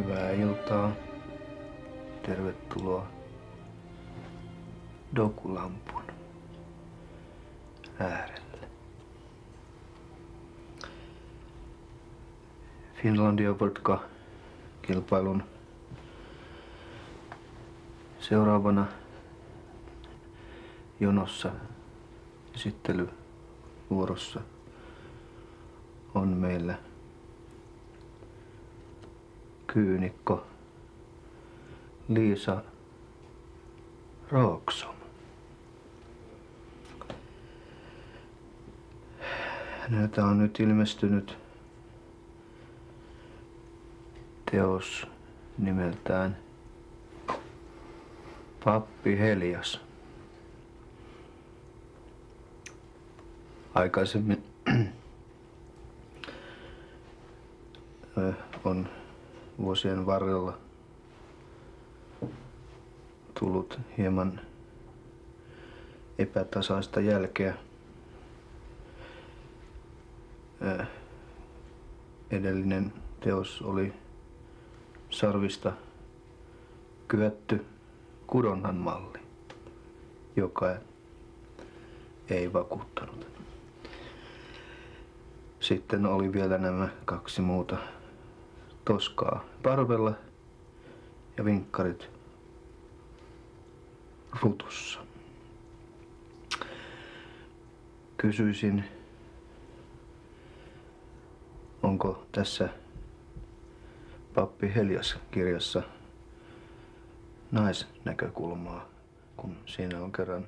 Hyvää iltaa. Tervetuloa Dokulampun äärelle. Finlandia Vodka-kilpailun seuraavana jonossa esittelyvuorossa on meillä kyynikko Liisa Rooksom. Häneltä on nyt ilmestynyt teos nimeltään Pappi Helias. Aikaisemmin on vuosien varrella tullut hieman epätasaista jälkeä edellinen teos oli sarvista kyetty kudonnan malli, joka ei vakuuttanut. Sitten oli vielä nämä kaksi muuta toskaa parvella ja vinkkarit rutussa. Kysyisin, onko tässä Pappi Helias-kirjassa naisnäkökulmaa, kun siinä on kerran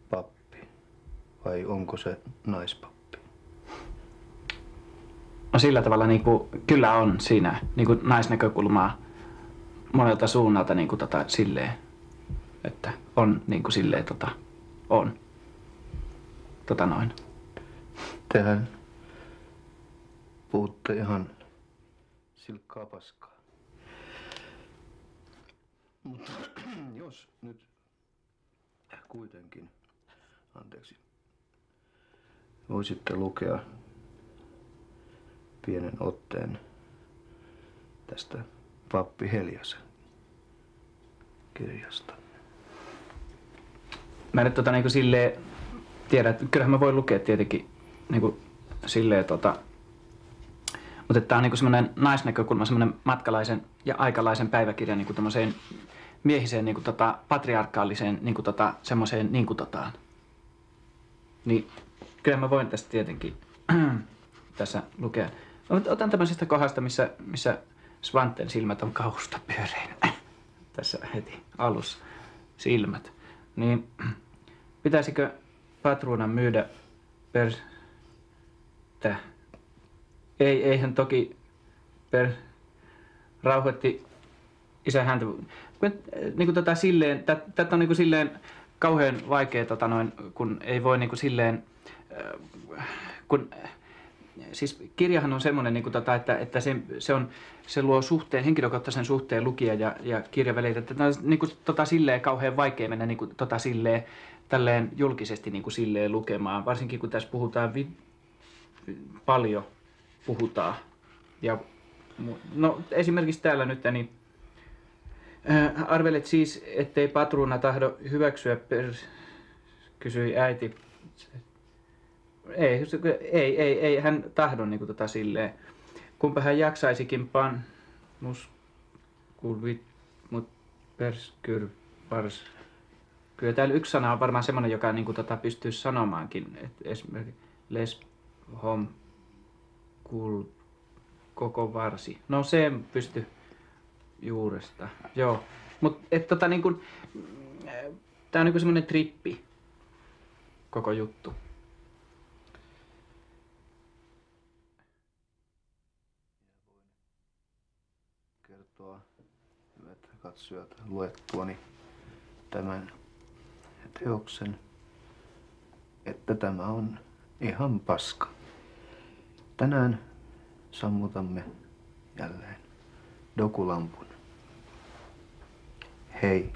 pappi, vai onko se naispappi? No sillä tavalla kyllä on siinä naisnäkökulmaa monelta suunnalta silleen, että on silleen on. Noin. Tehän puhutte ihan silkkaa paskaa. Mutta jos nyt kuitenkin, anteeksi, voisitte lukea pienen otteen tästä Pappi Heliasen kirjasta. Mä nyt silleen tiedän, että kyllähän mä voin lukea tietenkin silleen mutta tää on semmoinen naisnäkökulma, semmoinen matkalaisen ja aikalaisen päiväkirjan tommoseen miehiseen patriarkaaliseen semmoiseen niin kyllä mä voin tästä tietenkin tässä lukea. Otan tämmöisestä kohdasta, missä Svanten silmät on kauhusta pyöreinä. Tässä heti alussa silmät. Niin pitäisikö patruunan myydä eihän toki rauhoitti isän häntä. Silleen, tätä on silleen kauhean vaikea kun ei voi silleen kun siis kirjahan on semmoinen että se luo suhteen, henkilökohtaisen suhteen lukija ja kirjan välillä, että on silleen kauhean vaikea mennä silleen tälleen julkisesti silleen lukemaan, varsinkin kun tässä puhutaan paljon puhutaan. Ja no esimerkiksi täällä nyt niin arvelet siis, ettei patruuna tahdo hyväksyä kysyi äiti. Ei hän tahdo silleen. Kumpa hän jaksaisikin pannus kulvit mut pars. Kyllä täällä yksi sana on varmaan semmoinen, joka pystyy sanomaankin, että esimerkiksi hom kul koko varsi. No se pysty juuresta. Joo. Mut tää on semmoinen trippi koko juttu. Kertoa, hyvät katsojat, luettuani tämän teoksen, että tämä on ihan paska. Tänään sammutamme jälleen Dokulampun. Hei!